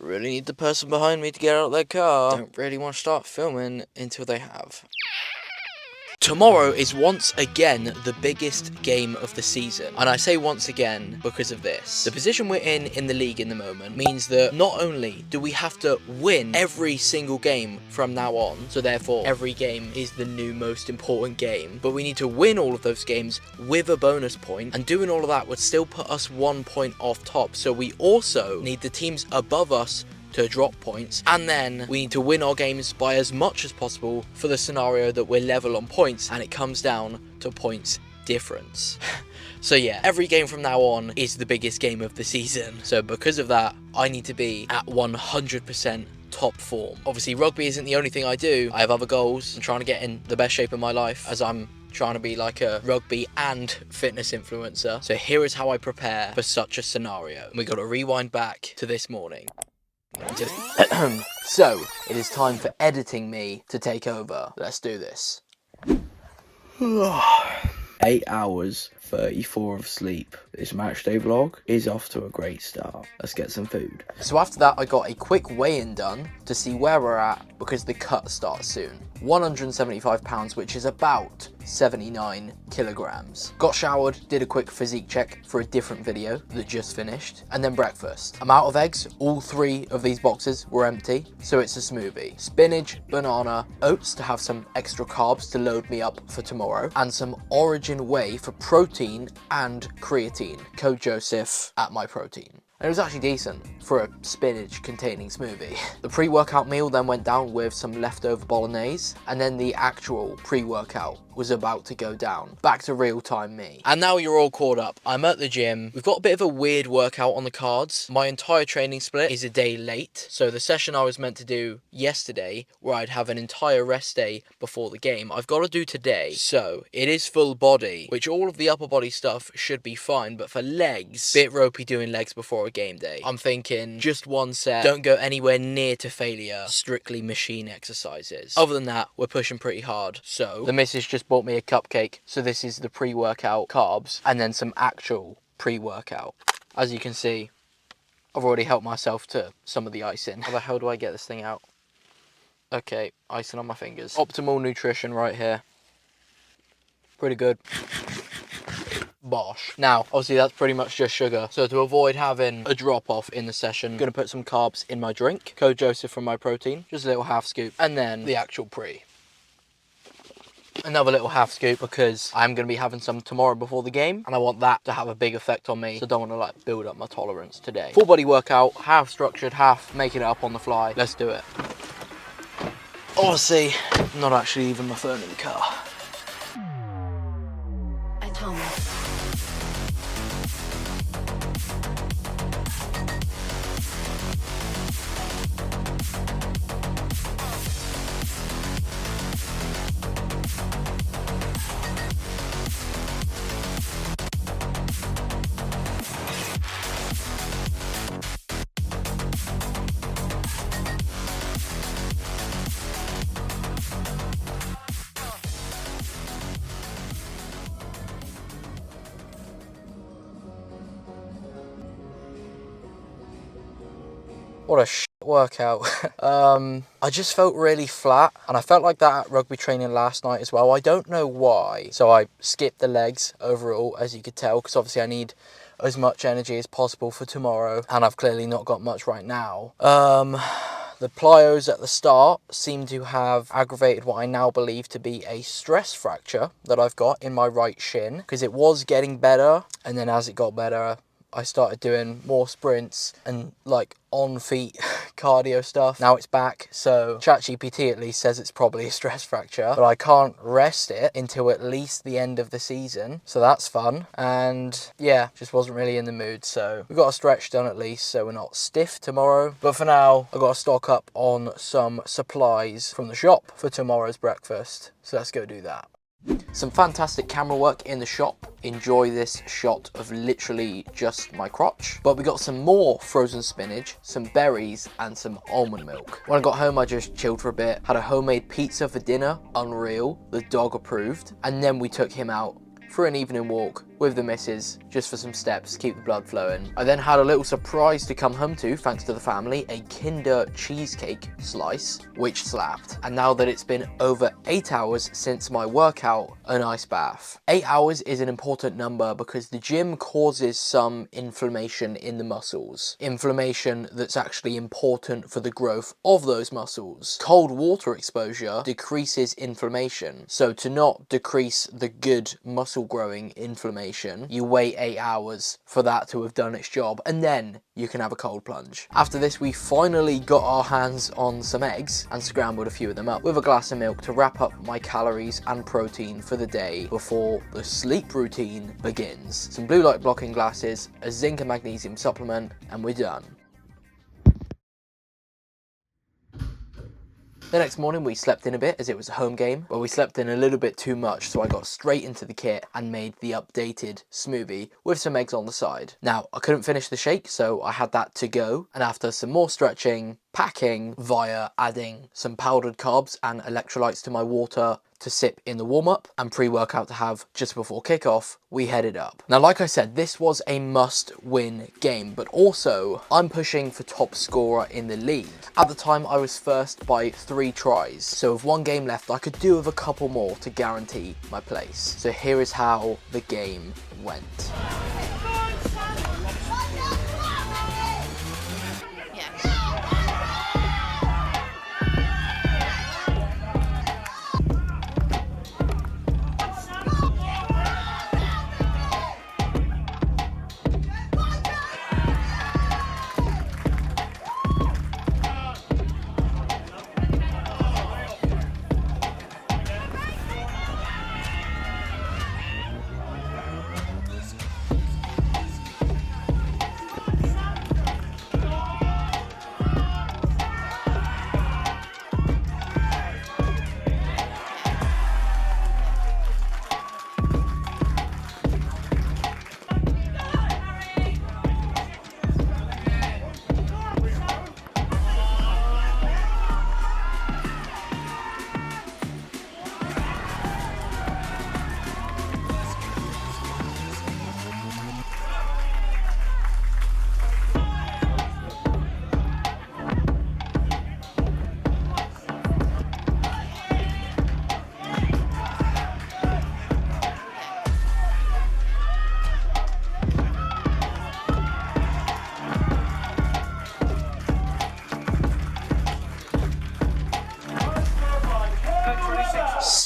Really need the person behind me to get out of their car. Don't really want to start filming until they have. Tomorrow is once again the biggest game of the season, and I say once again because of this. The position we're in the league in the moment means that not only do we have to win every single game from now on, so therefore every game is the new most important game, but we need to win all of those games with a bonus point, and doing all of that would still put us 1 point off top. So we also need the teams above us to drop points, and then we need to win our games by as much as possible for the scenario that we're level on points and it comes down to points difference. So yeah, every game from now on is the biggest game of the season, so because of that I need to be at 100% top form. Obviously rugby isn't the only thing I do. I have other goals. I'm trying to get in the best shape of my life, as I'm trying to be like a rugby and fitness influencer. So here is how I prepare for such a scenario. We got to rewind back to this morning. So, it is time for editing me to take over. Let's do this. 8 hours, 34 of sleep. This match day vlog is off to a great start. Let's get some food. So after that, I got a quick weigh-in done to see where we're at, because the cut starts soon. 175 pounds, which is about 79 kilograms. Got showered, did a quick physique check for a different video that just finished, and then breakfast. I'm out of eggs. All 3 of these boxes were empty, so it's a smoothie. Spinach, banana, oats to have some extra carbs to load me up for tomorrow, and some Origin whey for protein and creatine. Code Josef at my protein. And it was actually decent for a spinach containing smoothie. The pre-workout meal then went down with some leftover bolognese, and then the actual pre-workout was about to go down. Back to real-time me. And now you're all caught up. I'm at the gym. We've got a bit of a weird workout on the cards. My entire training split is a day late. So the session I was meant to do yesterday, where I'd have an entire rest day before the game, I've got to do today. So it is full body, which all of the upper body stuff should be fine, but for legs, bit ropey doing legs before a game day. I'm thinking just 1 set, don't go anywhere near to failure, strictly machine exercises. Other than that, we're pushing pretty hard. So the missus just bought me a cupcake, so this is the pre-workout carbs, and then some actual pre-workout. As you can see, I've already helped myself to some of the icing. How the hell do I get this thing out? Okay, icing on my fingers. Optimal nutrition right here. Pretty good. Bosh. Now, obviously that's pretty much just sugar. So to avoid having a drop off in the session, I'm going to put some carbs in my drink. Code Joseph from my protein. Just a little half scoop. And then the actual pre. Another little half scoop, because I'm going to be having some tomorrow before the game, and I want that to have a big effect on me, so I don't want to like build up my tolerance today. Full body workout, half structured, half making it up on the fly. Let's do it. Honestly, not actually leaving my phone in the car. At home. What a shit workout. I just felt really flat, and I felt like that at rugby training last night as well. I don't know why. So I skipped the legs overall, as you could tell, because obviously I need as much energy as possible for tomorrow, and I've clearly not got much right now. The plyos at the start seem to have aggravated what I now believe to be a stress fracture that I've got in my right shin, because it was getting better, and then as it got better, I started doing more sprints and like on feet cardio stuff. Now it's back, so ChatGPT at least says it's probably a stress fracture, but I can't rest it until at least the end of the season, so that's fun. And yeah, just wasn't really in the mood, so we got a stretch done at least, so we're not stiff tomorrow. But for now, I've got to stock up on some supplies from the shop for tomorrow's breakfast, so let's go do that. Some fantastic camera work in the shop. Enjoy this shot of literally just my crotch. But we got some more frozen spinach, some berries, and some almond milk. When I got home, I just chilled for a bit, had a homemade pizza for dinner, unreal, the dog approved, and then we took him out for an evening walk with the missus just for some steps to keep the blood flowing. I then had a little surprise to come home to, thanks to the family, a Kinder cheesecake slice, which slapped. And now that it's been over 8 hours since my workout, a nice bath. 8 hours is an important number because the gym causes some inflammation in the muscles. Inflammation that's actually important for the growth of those muscles. Cold water exposure decreases inflammation. So to not decrease the good muscle growing inflammation, you wait 8 hours for that to have done its job, and then you can have a cold plunge. After this, we finally got our hands on some eggs and scrambled a few of them up with a glass of milk to wrap up my calories and protein for the day before the sleep routine begins. Some blue light blocking glasses, a zinc and magnesium supplement, and we're done. The next morning we slept in a bit as it was a home game, but we slept in a little bit too much, so I got straight into the kit and made the updated smoothie with some eggs on the side. Now, I couldn't finish the shake, so I had that to go, and after some more stretching, packing via adding some powdered carbs and electrolytes to my water to sip in the warm-up and pre-workout to have just before kickoff, we headed up. Now, like I said, this was a must-win game, but also I'm pushing for top scorer in the league. At the time, I was first by 3 tries, so with 1 game left, I could do with a couple more to guarantee my place. So here is how the game went.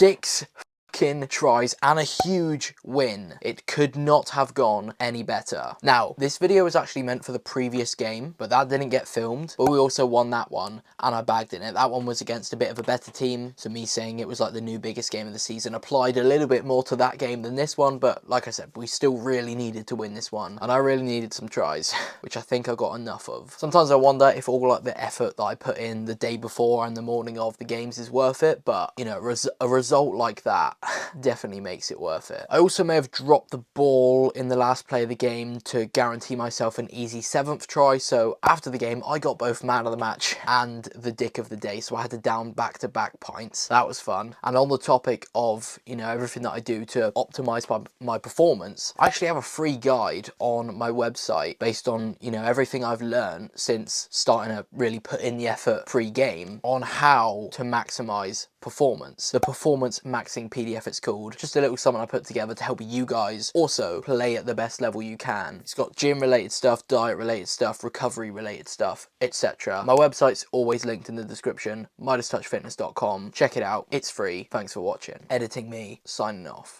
6 fucking tries and a huge win. It could not have gone any better. Now, this video was actually meant for the previous game, but that didn't get filmed. But we also won that one, and I bagged in it. That one was against a bit of a better team, so me saying it was like the new biggest game of the season applied a little bit more to that game than this one. But like I said, we still really needed to win this one, and I really needed some tries, which I think I got enough of. Sometimes I wonder if all like the effort that I put in the day before and the morning of the games is worth it, but you know, a result like that definitely makes it worth it. I also may have dropped the ball in the last play of the game to guarantee myself an easy 7th try, so after the game I got both man of the match and the dick of the day, so I had to down back-to-back pints. That was fun. And on the topic of, you know, everything that I do to optimize my performance, I actually have a free guide on my website based on, you know, everything I've learned since starting to really put in the effort pre-game on how to maximize performance. The performance maxing PDF it's called. Just a little something I put together to help you guys also play at the best level you can. It's got gym related stuff, diet related stuff, recovery related stuff, etc. My website's always linked in the description, MidasTouchFitness.com. Check it out. It's free. Thanks for watching. Editing me, signing off.